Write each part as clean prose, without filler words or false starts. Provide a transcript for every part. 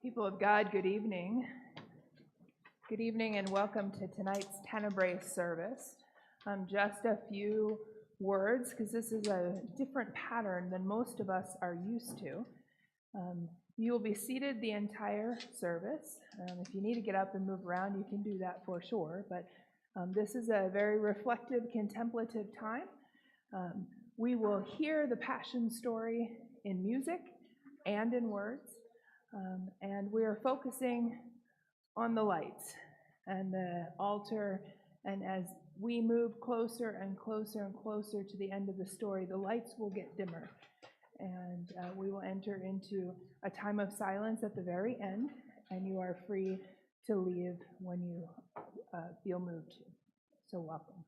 People of God, good evening. Good evening and welcome to tonight's Tenebrae Service. Just a few words, because this is a different pattern than most of us are used to. You will be seated the entire service. If you need to get up and move around, you can do that for sure, but this is a very reflective, contemplative time. We will hear the Passion story in music and in words. And we are focusing on the lights and the altar, and as we move closer and closer and closer to the end of the story, the lights will get dimmer, and we will enter into a time of silence at the very end, and you are free to leave when you feel moved to. So welcome.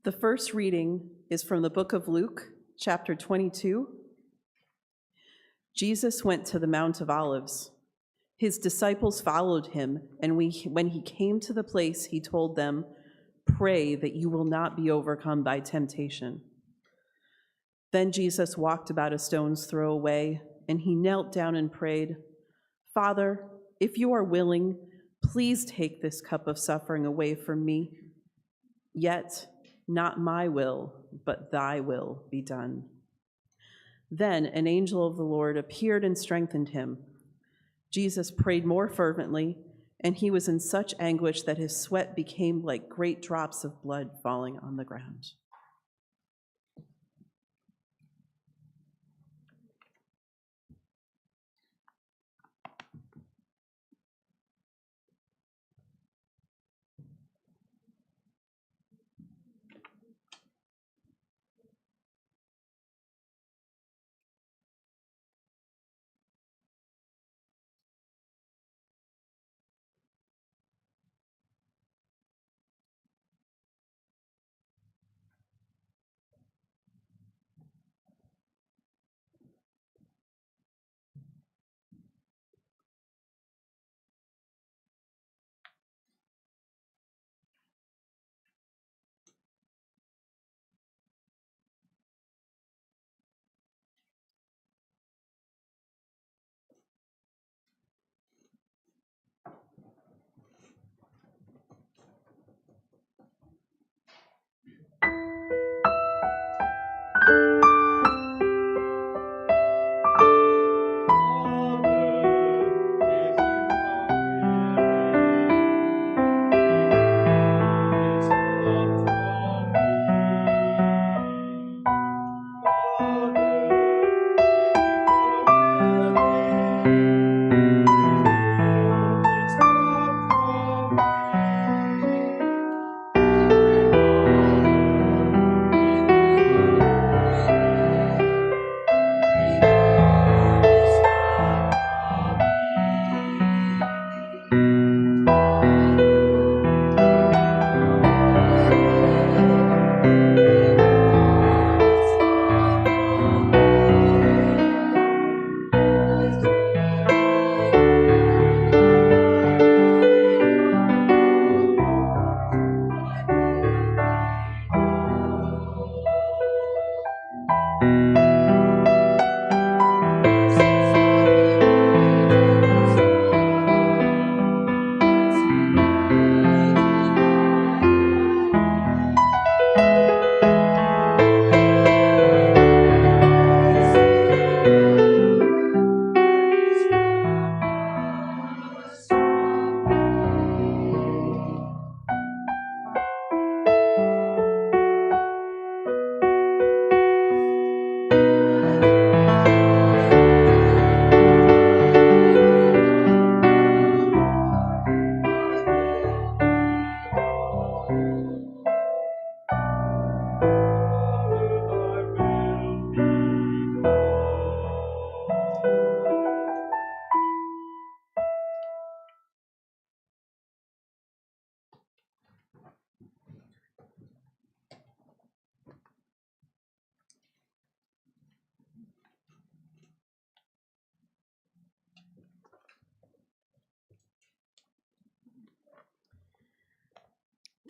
The first reading is from the book of Luke, chapter 22. Jesus went to the Mount of Olives. His disciples followed him, and when he came to the place, he told them, "Pray that you will not be overcome by temptation." Then Jesus walked about a stone's throw away, and he knelt down and prayed, "Father, if you are willing, please take this cup of suffering away from me. Yet, not my will, but thy will be done." Then an angel of the Lord appeared and strengthened him. Jesus prayed more fervently, and he was in such anguish that his sweat became like great drops of blood falling on the ground.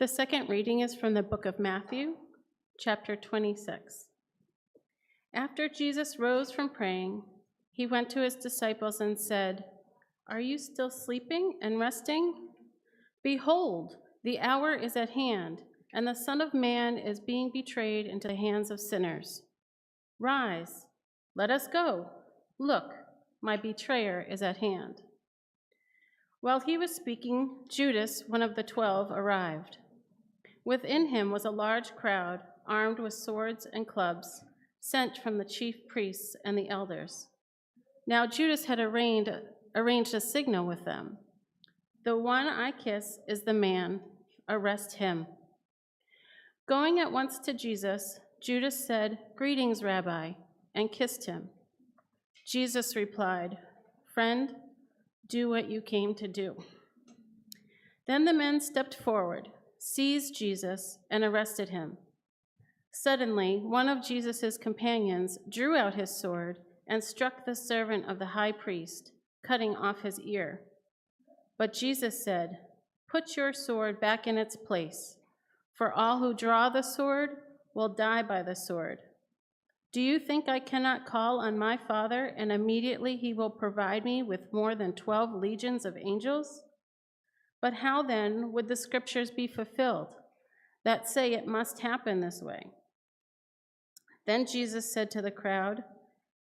The second reading is from the book of Matthew, chapter 26. After Jesus rose from praying, he went to his disciples and said, "Are you still sleeping and resting? Behold, the hour is at hand, and the Son of Man is being betrayed into the hands of sinners. Rise, let us go. Look, my betrayer is at hand." While he was speaking, Judas, one of the 12, arrived. Within him was a large crowd, armed with swords and clubs, sent from the chief priests and the elders. Now Judas had arranged a signal with them. "The one I kiss is the man. Arrest him." Going at once to Jesus, Judas said, "Greetings, Rabbi," and kissed him. Jesus replied, "Friend, do what you came to do." Then the men stepped forward, seized Jesus, and arrested him. Suddenly, one of Jesus' companions drew out his sword and struck the servant of the high priest, cutting off his ear. But Jesus said, "Put your sword back in its place, for all who draw the sword will die by the sword. Do you think I cannot call on my Father, and immediately he will provide me with more than 12 legions of angels? But how then would the scriptures be fulfilled that say it must happen this way?" Then Jesus said to the crowd,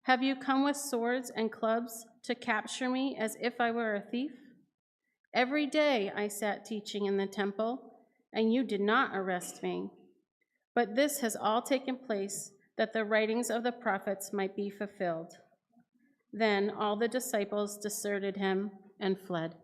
"Have you come with swords and clubs to capture me as if I were a thief? Every day I sat teaching in the temple, and you did not arrest me. But this has all taken place that the writings of the prophets might be fulfilled." Then all the disciples deserted him and fled.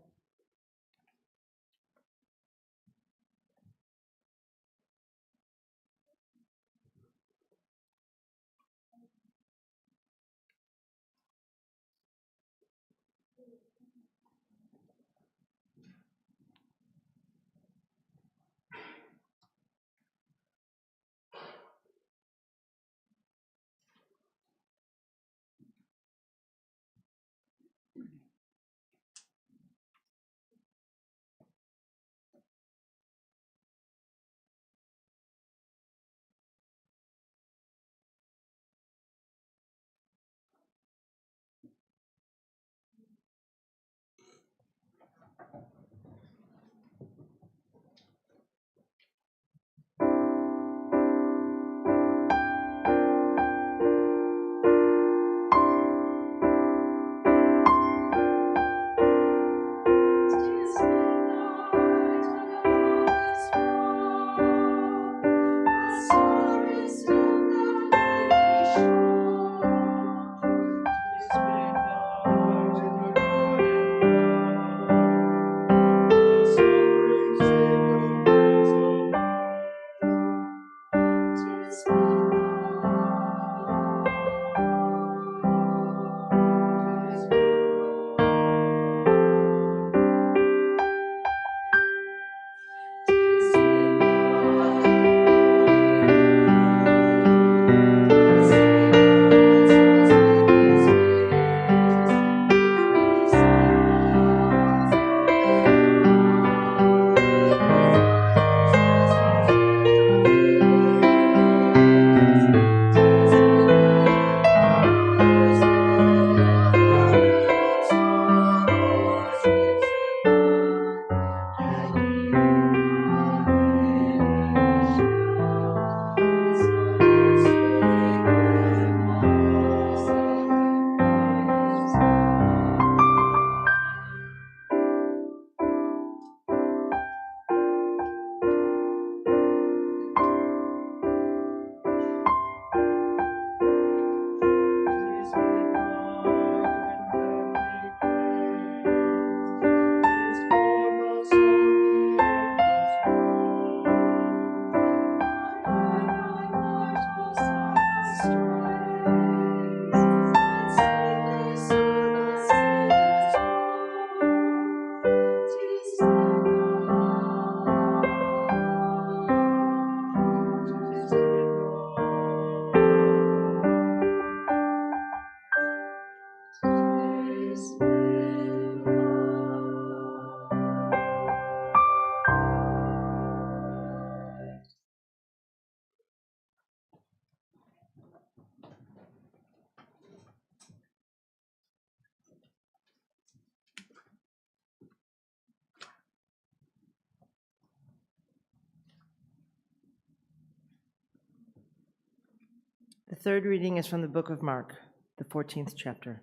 The third reading is from the book of Mark, the 14th chapter.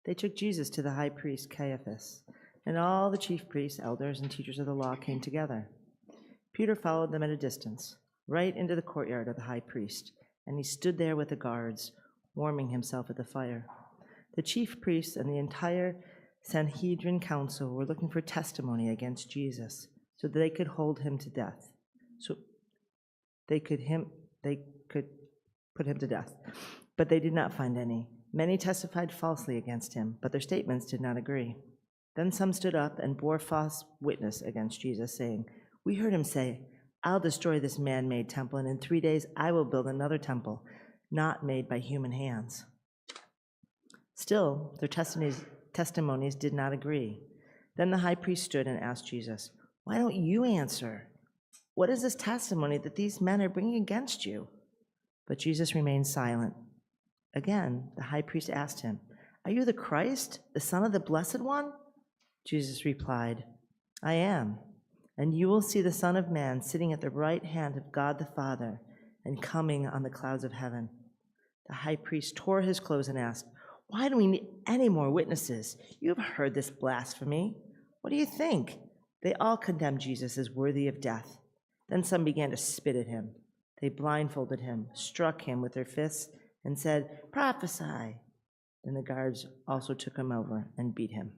They took Jesus to the high priest Caiaphas, and all the chief priests, elders, and teachers of the law came together. Peter followed them at a distance, right into the courtyard of the high priest, and he stood there with the guards, warming himself at the fire. The chief priests and the entire Sanhedrin council were looking for testimony against Jesus, so that they could hold him to death. So they could put him to death. But they did not find any. Many testified falsely against him, but their statements did not agree. Then some stood up and bore false witness against Jesus, saying, "We heard him say, 'I'll destroy this man-made temple, and in 3 days I will build another temple, not made by human hands.'" Still, their testimonies did not agree. Then the high priest stood and asked Jesus, "Why don't you answer? What is this testimony that these men are bringing against you?" But Jesus remained silent. Again, the high priest asked him, "Are you the Christ, the Son of the Blessed One?" Jesus replied, "I am, and you will see the Son of Man sitting at the right hand of God the Father and coming on the clouds of heaven." The high priest tore his clothes and asked, "Why do we need any more witnesses? You have heard this blasphemy. What do you think?" They all condemned Jesus as worthy of death. Then some began to spit at him. They blindfolded him, struck him with their fists, and said, "Prophesy." Then the guards also took him over and beat him.